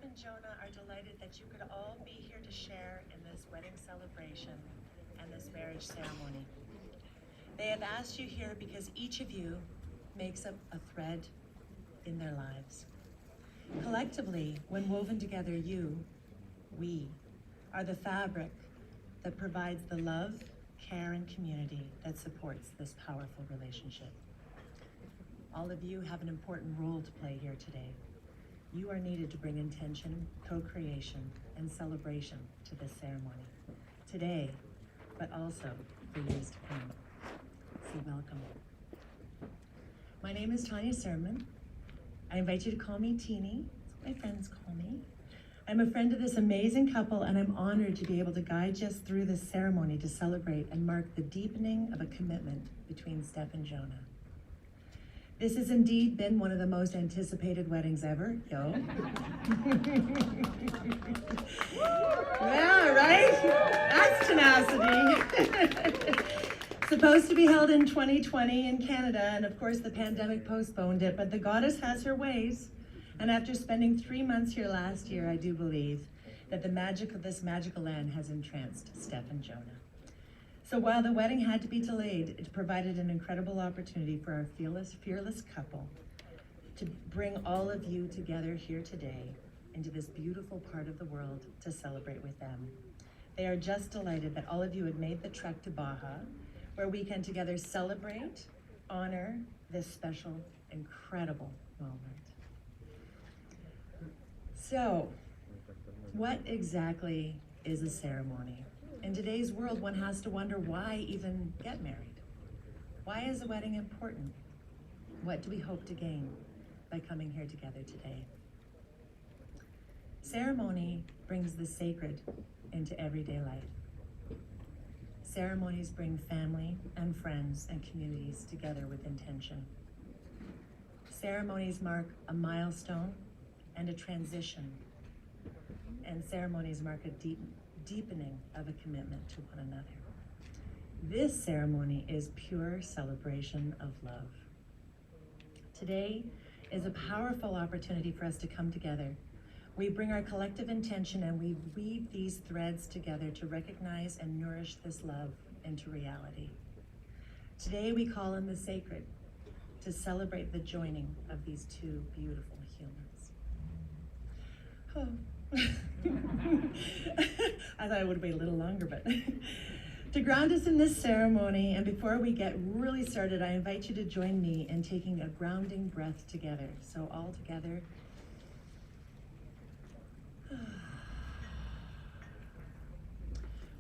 and Jonah are delighted that you could all be here to share in this wedding celebration and this marriage ceremony. They have asked you here because each of you makes up a thread in their lives. Collectively, when woven together, we, are the fabric that provides the love, care, and community that supports this powerful relationship. All of you have an important role to play here today. You are needed to bring intention, co-creation, and celebration to this ceremony. Today, but also for years to come. So welcome. My name is Tanya Sermon. I invite you to call me Teeny. That's what my friends call me. I'm a friend of this amazing couple, and I'm honored to be able to guide you through this ceremony to celebrate and mark the deepening of a commitment between Steph and Jonah. This has indeed been one of the most anticipated weddings ever, yo. Yeah, right? That's tenacity. Supposed to be held in 2020 in Canada, and of course the pandemic postponed it, but the goddess has her ways. And after spending 3 months here last year, I do believe that the magic of this magical land has entranced Steph and Jonah. So while the wedding had to be delayed, it provided an incredible opportunity for our fearless couple to bring all of you together here today into this beautiful part of the world to celebrate with them. They are just delighted that all of you had made the trek to Baja, where we can together celebrate, honor this special, incredible moment. So, what exactly is a ceremony? In today's world, one has to wonder why even get married? Why is a wedding important? What do we hope to gain by coming here together today? Ceremony brings the sacred into everyday life. Ceremonies bring family and friends and communities together with intention. Ceremonies mark a milestone and a transition, and ceremonies mark a deepening of a commitment to one another. This ceremony is pure celebration of love. Today is a powerful opportunity for us to come together. We bring our collective intention and we weave these threads together to recognize and nourish this love into reality. Today we call in the sacred to celebrate the joining of these two beautiful humans. Oh. I thought it would be a little longer, but to ground us in this ceremony, and before we get really started, I invite you to join me in taking a grounding breath together. So all together.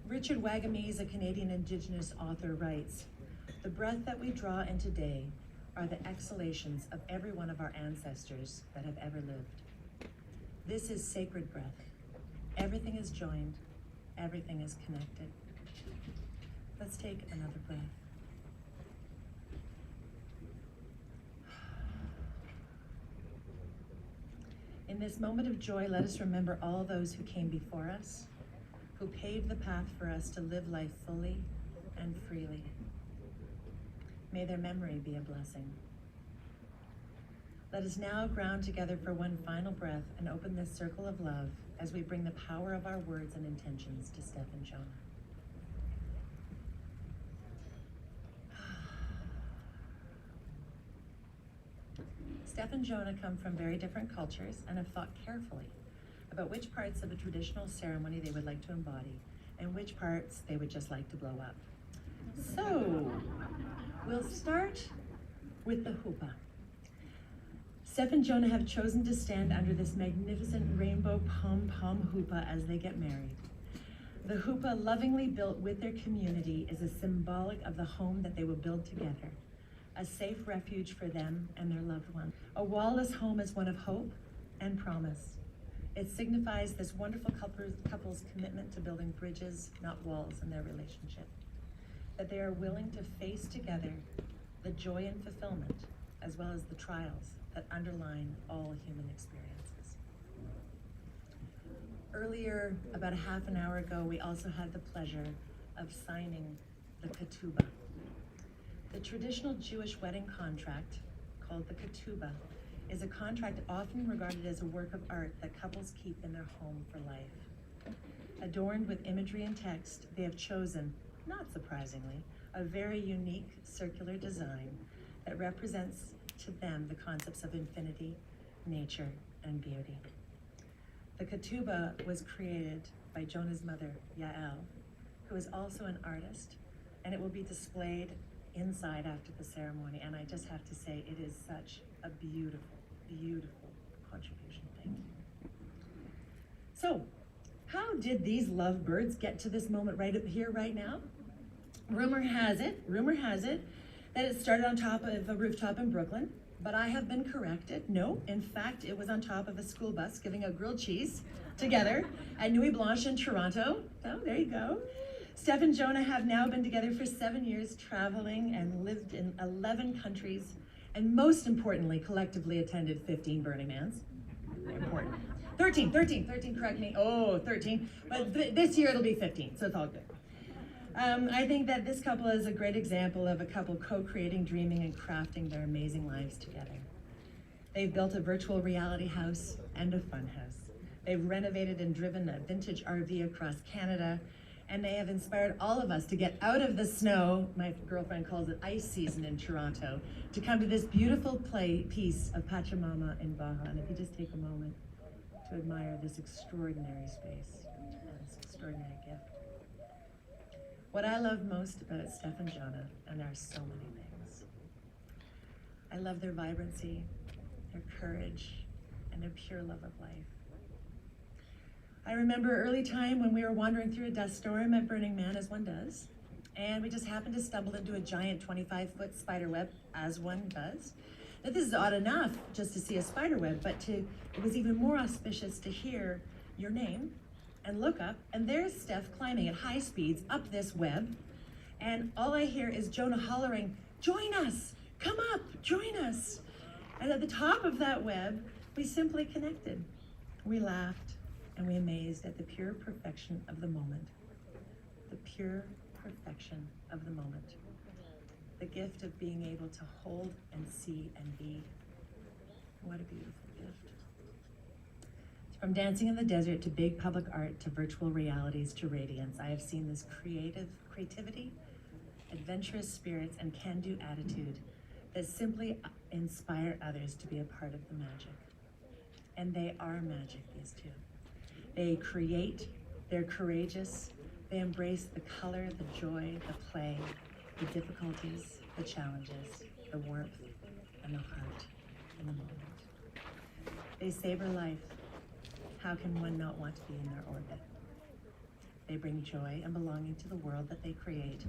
Richard Wagamese, a Canadian Indigenous author, writes, "The breath that we draw in today are the exhalations of every one of our ancestors that have ever lived. This is sacred breath. Everything is joined, everything is connected." Let's take another breath. In this moment of joy, let us remember all those who came before us, who paved the path for us to live life fully and freely. May their memory be a blessing. Let us now ground together for one final breath and open this circle of love as we bring the power of our words and intentions to Steph and Jonah. Steph and Jonah come from very different cultures and have thought carefully about which parts of a traditional ceremony they would like to embody and which parts they would just like to blow up. So, we'll start with the huppah. Steph and Jonah have chosen to stand under this magnificent rainbow pom-pom huppah as they get married. The huppah, lovingly built with their community, is a symbolic of the home that they will build together, a safe refuge for them and their loved one. A wall-less home is one of hope and promise. It signifies this wonderful couple's commitment to building bridges, not walls, in their relationship. That they are willing to face together the joy and fulfillment, as well as the trials that underline all human experiences. Earlier, about a half an hour ago, we also had the pleasure of signing the ketubah. The traditional Jewish wedding contract, called the ketubah, is a contract often regarded as a work of art that couples keep in their home for life. Adorned with imagery and text, they have chosen, not surprisingly, a very unique circular design that represents to them the concepts of infinity, nature, and beauty. The ketubah was created by Jonah's mother, Yael, who is also an artist, and it will be displayed inside after the ceremony. And I just have to say, it is such a beautiful, beautiful contribution. Thank you. So, how did these lovebirds get to this moment right here, right now? Rumor has it that it started on top of a rooftop in Brooklyn, but I have been corrected. No, in fact, it was on top of a school bus giving out grilled cheese together at Nuit Blanche in Toronto. Oh, there you go. Steph and Jonah have now been together for 7 years, traveling and lived in 11 countries, and most importantly, collectively attended 15 Burning Mans. Very important. 13, correct me. Oh, 13. But this year it'll be 15, so it's all good. I think that this couple is a great example of a couple co-creating, dreaming, and crafting their amazing lives together. They've built a virtual reality house and a fun house. They've renovated and driven a vintage RV across Canada, and they have inspired all of us to get out of the snow, my girlfriend calls it ice season in Toronto, to come to this beautiful piece of Pachamama in Baja. And if you just take a moment to admire this extraordinary space and this extraordinary gift. What I love most about Steph and Jonah, and there are so many things, I love their vibrancy, their courage, and their pure love of life. I remember early time when we were wandering through a dust storm at Burning Man, as one does, and we just happened to stumble into a giant 25-foot spider web, as one does. Now, this is odd enough just to see a spider web, but it was even more auspicious to hear your name and look up, and there's Steph climbing at high speeds up this web, and all I hear is Jonah hollering, "Join us, come up, join us." And at the top of that web, we simply connected. We laughed, and we amazed at the pure perfection of the moment. The pure perfection of the moment. The gift of being able to hold and see and be. What a beautiful gift. From dancing in the desert to big public art to virtual realities to radiance, I have seen this creativity, adventurous spirits, and can-do attitude that simply inspire others to be a part of the magic. And they are magic, these two. They create, they're courageous, they embrace the color, the joy, the play, the difficulties, the challenges, the warmth, and the heart in the moment. They savor life. How can one not want to be in their orbit? They bring joy and belonging to the world that they create,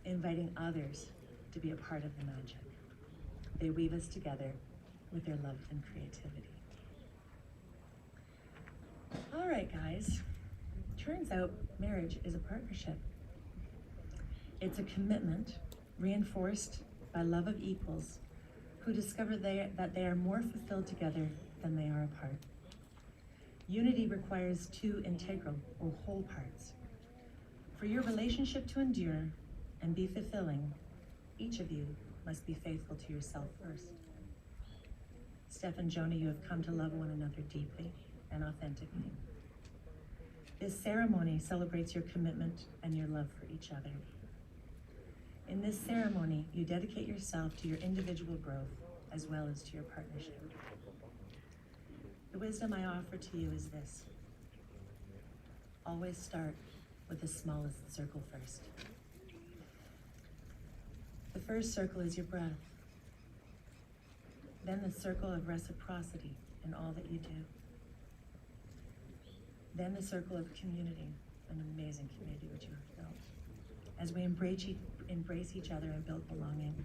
inviting others to be a part of the magic. They weave us together with their love and creativity. All right, guys. Turns out marriage is a partnership. It's a commitment reinforced by love of equals who discover that they are more fulfilled together than they are apart. Unity requires two integral or whole parts. For your relationship to endure and be fulfilling, each of you must be faithful to yourself first. Steph and Jonah, you have come to love one another deeply and authentically. This ceremony celebrates your commitment and your love for each other. In this ceremony, you dedicate yourself to your individual growth as well as to your partnership. The wisdom I offer to you is this: always start with the smallest circle first. The first circle is your breath, then the circle of reciprocity in all that you do, then the circle of community, an amazing community which you have built, as we embrace each other and build belonging.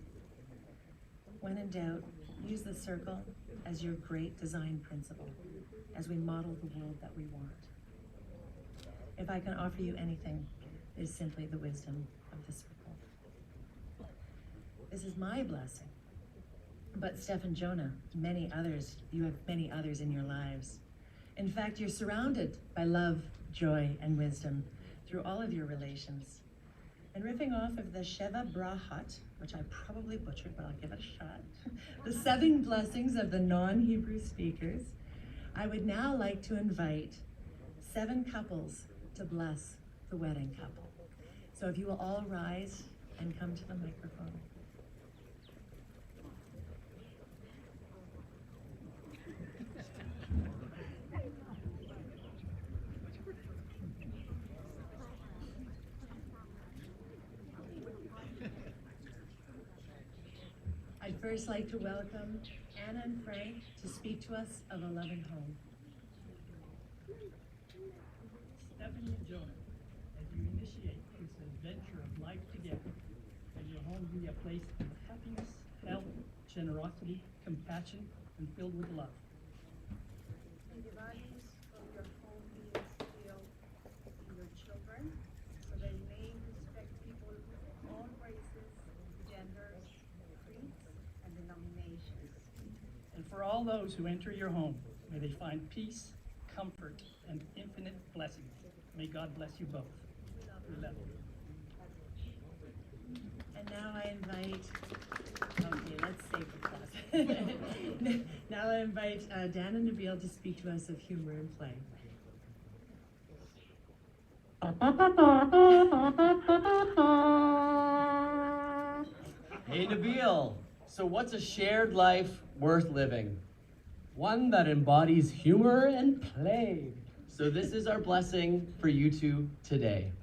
When in doubt, use the circle as your great design principle as we model the world that we want. If I can offer you anything, it is simply the wisdom of the circle. This is my blessing. But Steph and Jonah, many others, you have many others in your lives. In fact, you're surrounded by love, joy, and wisdom through all of your relations. And riffing off of the Sheva Brahat, which I probably butchered, but I'll give it a shot, the 7 blessings of the non-Hebrew speakers, I would now like to invite 7 couples to bless the wedding couple. So if you will all rise and come to the microphone. I'd first like to welcome Anna and Frank to speak to us of a loving home. Stephanie and Jonah, as you initiate this adventure of life together, may your home be a place of happiness, health, generosity, compassion, and filled with love. May the values of your home be instilled in your children, so they may respect people of all races, genders, creeds, and denominations. And for all those who enter your home, may they find peace, comfort, and infinite blessings. May God bless you both. We love you. And now I invite, okay, let's save the class. Now I invite Dan and Nabil to speak to us of humor and play. Hey Nabil, so what's a shared life worth living? One that embodies humor and play. So this is our blessing for you two today.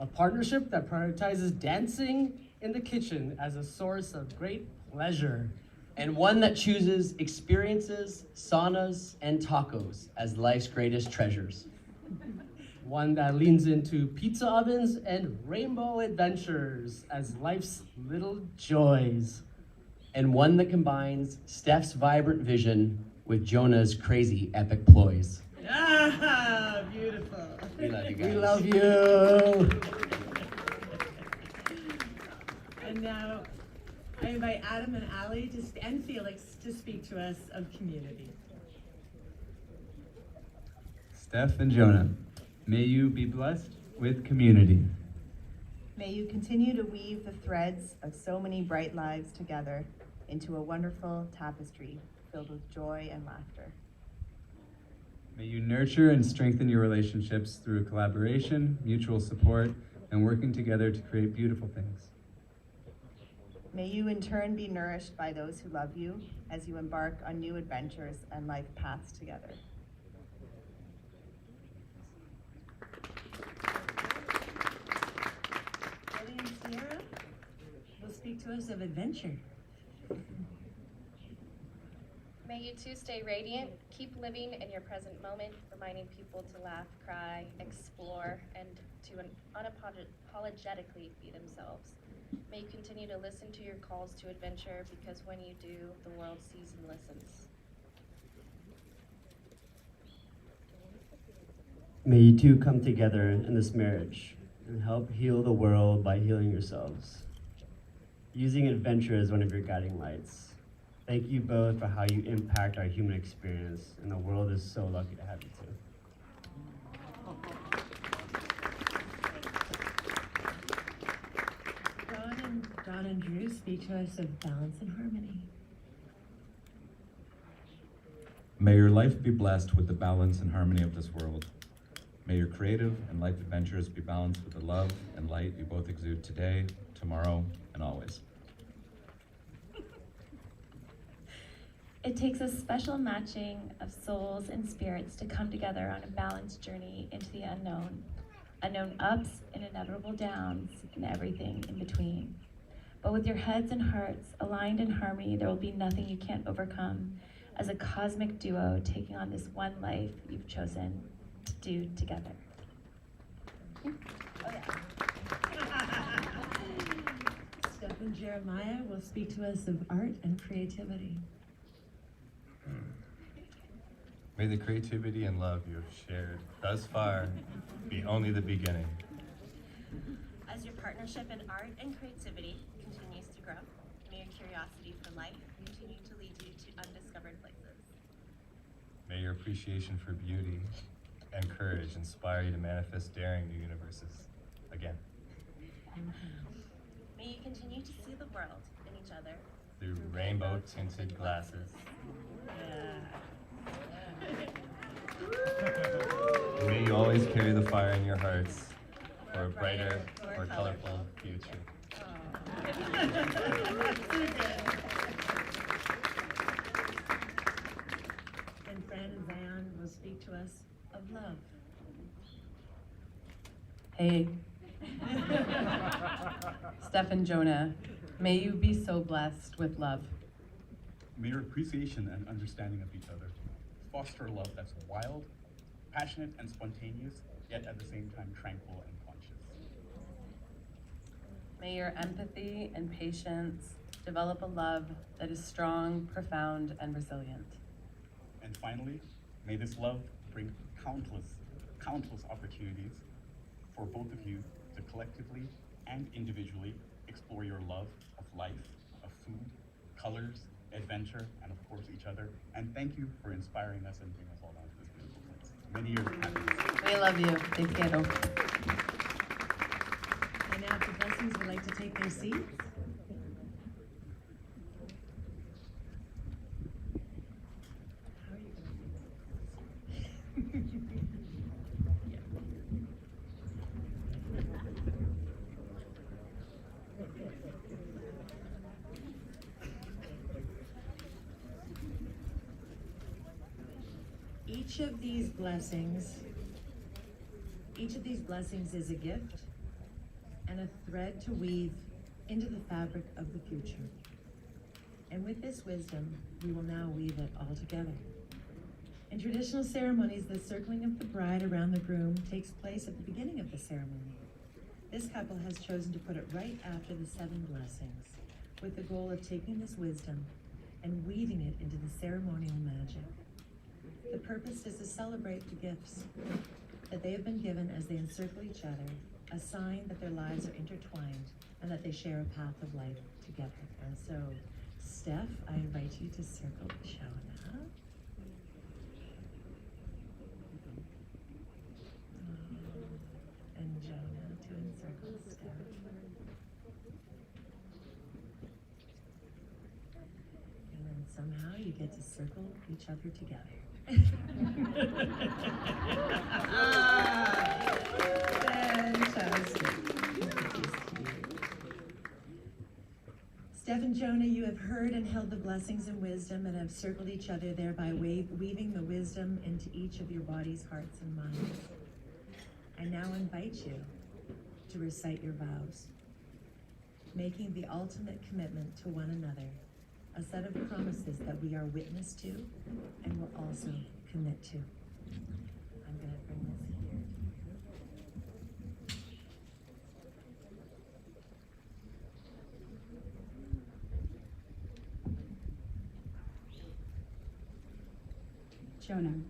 A partnership that prioritizes dancing in the kitchen as a source of great pleasure. And one that chooses experiences, saunas, and tacos as life's greatest treasures. One that leans into pizza ovens and rainbow adventures as life's little joys. And one that combines Steph's vibrant vision with Jonah's crazy epic ploys. Ah, beautiful. We love you guys. We love you. And now I invite Adam and Ali and Felix to speak to us of community. Steph and Jonah, may you be blessed with community. May you continue to weave the threads of so many bright lives together into a wonderful tapestry filled with joy and laughter. May you nurture and strengthen your relationships through collaboration, mutual support, and working together to create beautiful things. May you in turn be nourished by those who love you as you embark on new adventures and life paths together. Eddie and Sierra will speak to us of adventure. May you two stay radiant, keep living in your present moment, reminding people to laugh, cry, explore, and to unapologetically be themselves. May you continue to listen to your calls to adventure, because when you do, the world sees and listens. May you two come together in this marriage and help heal the world by healing yourselves, using adventure as one of your guiding lights. Thank you both for how you impact our human experience, and the world is so lucky to have you two. Don and Drew speak to us of balance and harmony. May your life be blessed with the balance and harmony of this world. May your creative and life adventures be balanced with the love and light you both exude today, tomorrow, and always. It takes a special matching of souls and spirits to come together on a balanced journey into the unknown. Unknown ups and inevitable downs and everything in between. But with your heads and hearts aligned in harmony, there will be nothing you can't overcome as a cosmic duo taking on this one life you've chosen to do together. Oh yeah. Steph and Jeremiah will speak to us of art and creativity. May the creativity and love you have shared thus far be only the beginning. As your partnership in art and creativity continues to grow, may your curiosity for life continue to lead you to undiscovered places. May your appreciation for beauty and courage inspire you to manifest daring new universes again. world in each other. Through rainbow tinted glasses. May you always carry the fire in your hearts for a brighter, more colorful future. And Fran and Zion will speak to us of love. Hey. Steph and Jonah, may you be so blessed with love. May your appreciation and understanding of each other foster a love that's wild, passionate, and spontaneous, yet at the same time tranquil and conscious. May your empathy and patience develop a love that is strong, profound, and resilient. And finally, may this love bring countless opportunities for both of you to collectively and individually explore your love of life, of food, colors, adventure, and of course each other. And thank you for inspiring us and bringing us all down to this beautiful place. Many years of happiness. We love you. Te quiero. And now, if the blessings would like to take their seats. How are you going to do this? Each of these blessings is a gift and a thread to weave into the fabric of the future. And with this wisdom, we will now weave it all together. In traditional ceremonies, the circling of the bride around the groom takes place at the beginning of the ceremony. This couple has chosen to put it right after the 7 blessings, with the goal of taking this wisdom and weaving it into the ceremonial magic. The purpose is to celebrate the gifts that they have been given as they encircle each other, a sign that their lives are intertwined and that they share a path of life together. And so, Steph, I invite you to circle Jonah. And Jonah to encircle Steph. And then somehow you get to circle each other together. Fantastic. Steph and Jonah, you have heard and held the blessings and wisdom and have circled each other, thereby weaving the wisdom into each of your bodies, hearts, and minds. I now invite you to recite your vows, making the ultimate commitment to one another, a set of promises that we are witness to and will also commit to. I'm going to bring this here. Jonah,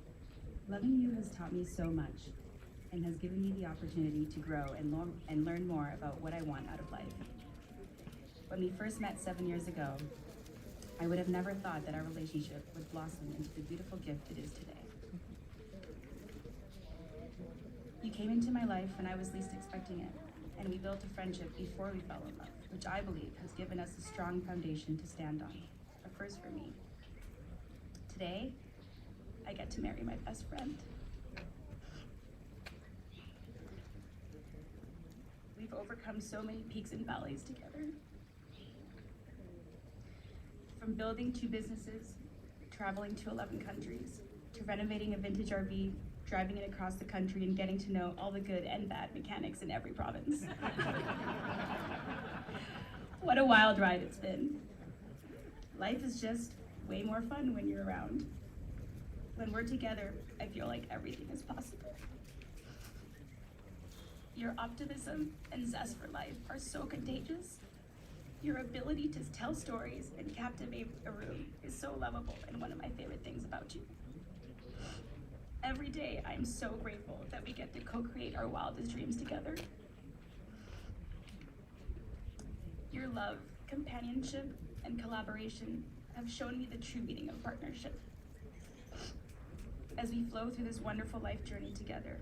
loving you has taught me so much and has given me the opportunity to grow and learn more about what I want out of life. When we first met 7 years ago, I would have never thought that our relationship would blossom into the beautiful gift it is today. You came into my life when I was least expecting it, and we built a friendship before we fell in love, which I believe has given us a strong foundation to stand on, a first for me. Today, I get to marry my best friend. We've overcome so many peaks and valleys together. From building 2 businesses, traveling to 11 countries, to renovating a vintage RV, driving it across the country, and getting to know all the good and bad mechanics in every province. What a wild ride it's been. Life is just way more fun when you're around. When we're together, I feel like everything is possible. Your optimism and zest for life are so contagious. Your ability to tell stories and captivate a room is so lovable and one of my favorite things about you. Every day, I am so grateful that we get to co-create our wildest dreams together. Your love, companionship, and collaboration have shown me the true meaning of partnership. As we flow through this wonderful life journey together,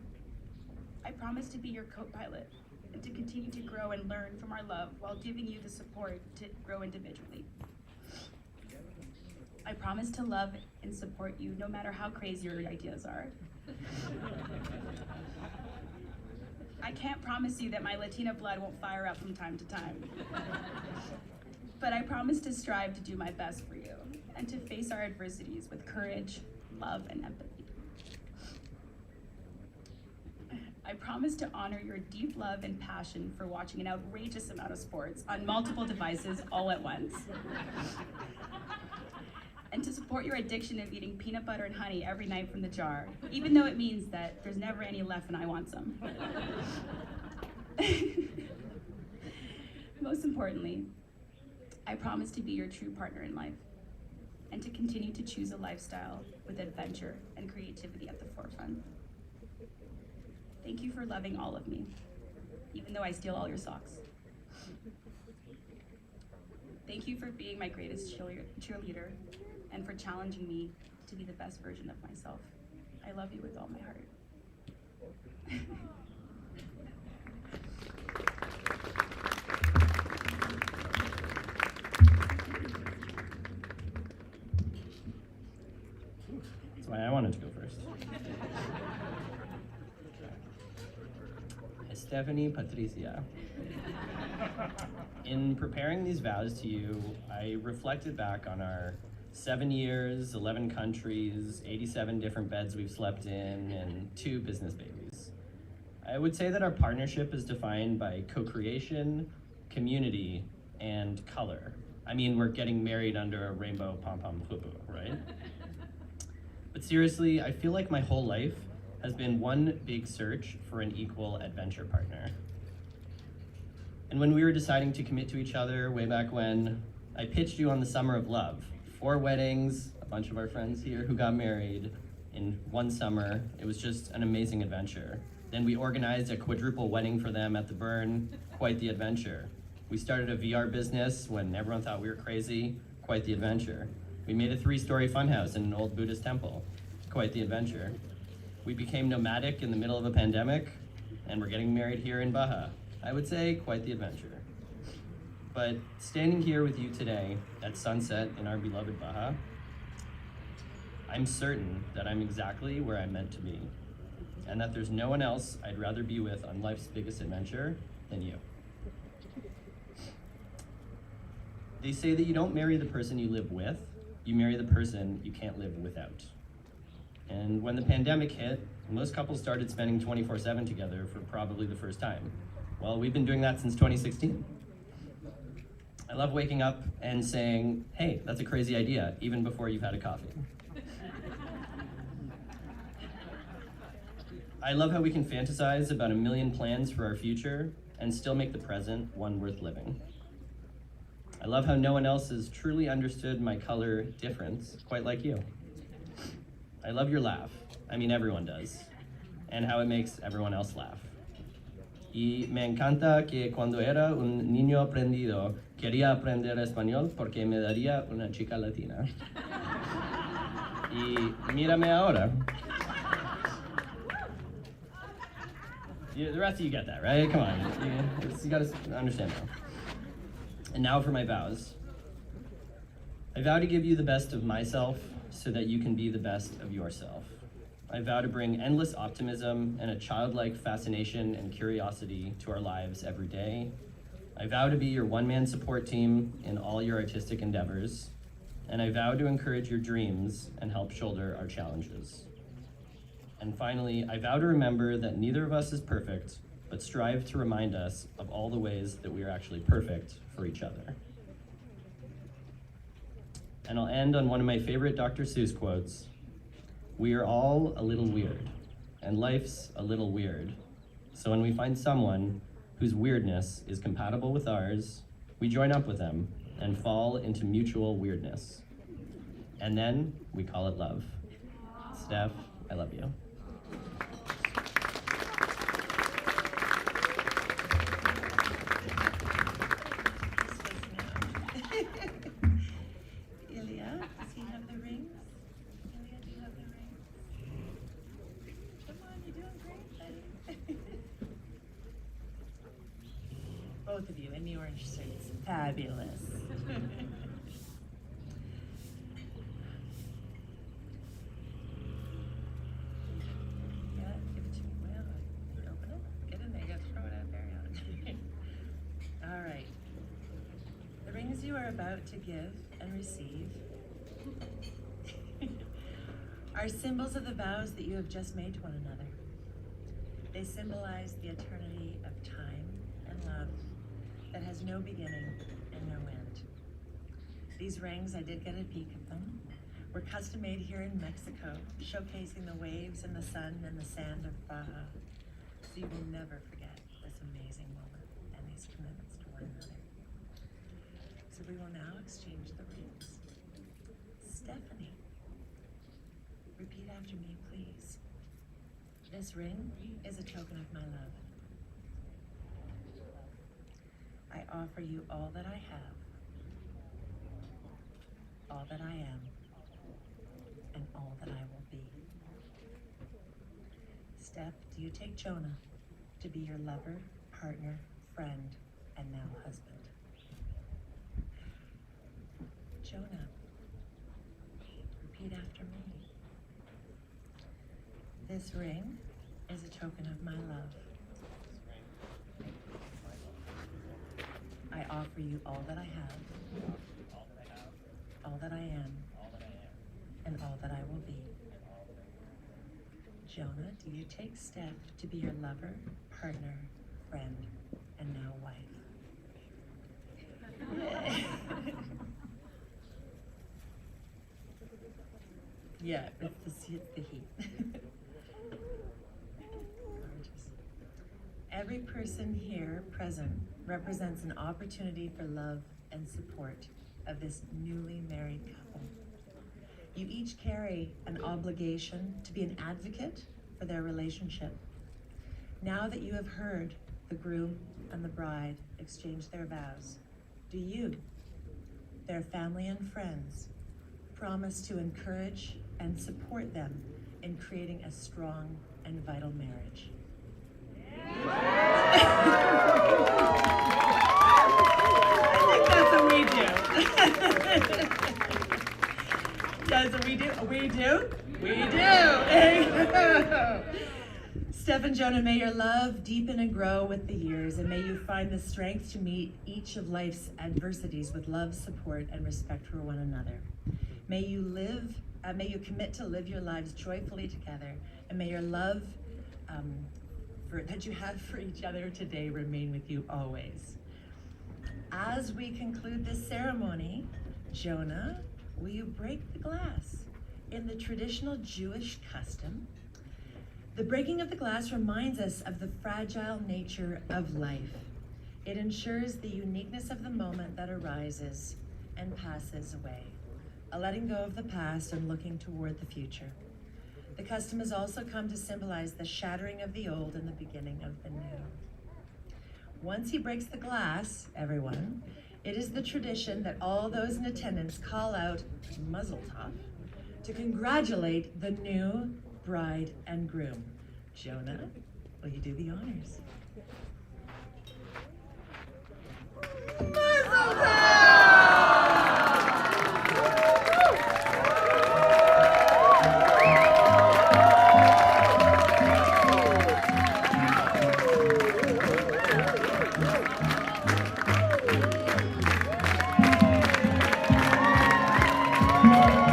I promise to be your co-pilot and to continue to grow and learn from our love while giving you the support to grow individually. I promise to love and support you no matter how crazy your ideas are. I can't promise you that my Latina blood won't fire up from time to time. But I promise to strive to do my best for you and to face our adversities with courage, love, and empathy. I promise to honor your deep love and passion for watching an outrageous amount of sports on multiple devices all at once. And to support your addiction of eating peanut butter and honey every night from the jar, even though it means that there's never any left and I want some. Most importantly, I promise to be your true partner in life and to continue to choose a lifestyle with adventure and creativity at the forefront. Thank you for loving all of me, even though I steal all your socks. Thank you for being my greatest cheerleader and for challenging me to be the best version of myself. I love you with all my heart. That's why I wanted to go first. Stephanie Patricia. In preparing these vows to you, I reflected back on our 7 years, 11 countries, 87 different beds we've slept in, and 2 business babies. I would say that our partnership is defined by co-creation, community, and color. I mean, we're getting married under a rainbow pom-pom pupu, right? But seriously, I feel like my whole life has been one big search for an equal adventure partner. And when we were deciding to commit to each other way back when, I pitched you on the summer of love. 4 weddings, a bunch of our friends here who got married in one summer. It was just an amazing adventure. Then we organized a quadruple wedding for them at the Burn, quite the adventure. We started a VR business when everyone thought we were crazy, quite the adventure. We made a 3-story funhouse in an old Buddhist temple, quite the adventure. We became nomadic in the middle of a pandemic, and we're getting married here in Baja. I would say quite the adventure. But standing here with you today at sunset in our beloved Baja, I'm certain that I'm exactly where I'm meant to be, and that there's no one else I'd rather be with on life's biggest adventure than you. They say that you don't marry the person you live with, you marry the person you can't live without. And when the pandemic hit, most couples started spending 24/7 together for probably the first time. Well, we've been doing that since 2016. I love waking up and saying, hey, that's a crazy idea, even before you've had a coffee. I love how we can fantasize about a million plans for our future and still make the present one worth living. I love how no one else has truly understood my color difference quite like you. I love your laugh. I mean, everyone does. And how it makes everyone else laugh. Y me encanta que cuando era un niño aprendido, quería aprender español porque me daría una chica latina. Y mírame ahora. The rest of you get that, right? Come on. You gotta understand now. And now for my vows. I vow to give you the best of myself so that you can be the best of yourself. I vow to bring endless optimism and a childlike fascination and curiosity to our lives every day. I vow to be your one-man support team in all your artistic endeavors. And I vow to encourage your dreams and help shoulder our challenges. And finally, I vow to remember that neither of us is perfect, but strive to remind us of all the ways that we are actually perfect for each other. And I'll end on one of my favorite Dr. Seuss quotes. We are all a little weird, and life's a little weird. So when we find someone whose weirdness is compatible with ours, we join up with them and fall into mutual weirdness. And then we call it love. Steph, I love you. Ilya, does he have the rings? Ilya, do you have the rings? Come on, you're doing great, buddy. both of you in the orange suits. Fabulous. Yeah, give it to me. Well, open it, get in there, you gotta throw it out there. Yeah. All right. The rings you are about to give and receive are symbols of the vows that you have just made to one another. They symbolize the eternity of time and love that has no beginning and no end. These rings, I did get a peek of them, were custom made here in Mexico, showcasing the waves and the sun and the sand of Baja. So you will never forget this amazing moment and these commitments to one another. So we will now exchange the rings. Stephanie, repeat after me, please. This ring is a token of my love. I offer you all that I have, all that I am, and all that I will be. Steph, do you take Jonah to be your lover, partner, friend, and now husband? Jonah, repeat after me. This ring is a token of my love. I offer you all that I have, all that I am, and all that I will be. Jonah, do you take Steph to be your lover, partner, friend, and now wife? Yeah, it's the heat. Gorgeous. Every person here present represents an opportunity for love and support of this newly married couple. You each carry an obligation to be an advocate for their relationship. Now that you have heard the groom and the bride exchange their vows, do you, their family and friends, promise to encourage and support them in creating a strong and vital marriage? That's what we do. We do? We do. There you go. Steph and Jonah, may your love deepen and grow with the years, and may you find the strength to meet each of life's adversities with love, support, and respect for one another. May you commit to live your lives joyfully together, and may your love that you have for each other today remain with you always. As we conclude this ceremony, Jonah, will you break the glass? In the traditional Jewish custom, the breaking of the glass reminds us of the fragile nature of life. It ensures the uniqueness of the moment that arises and passes away, a letting go of the past and looking toward the future. The custom has also come to symbolize the shattering of the old and the beginning of the new. Once he breaks the glass, everyone, it is the tradition that all those in attendance call out Mazel Tov to congratulate the new bride and groom. Jonah, will you do the honors? Mazel Tov! Thank you.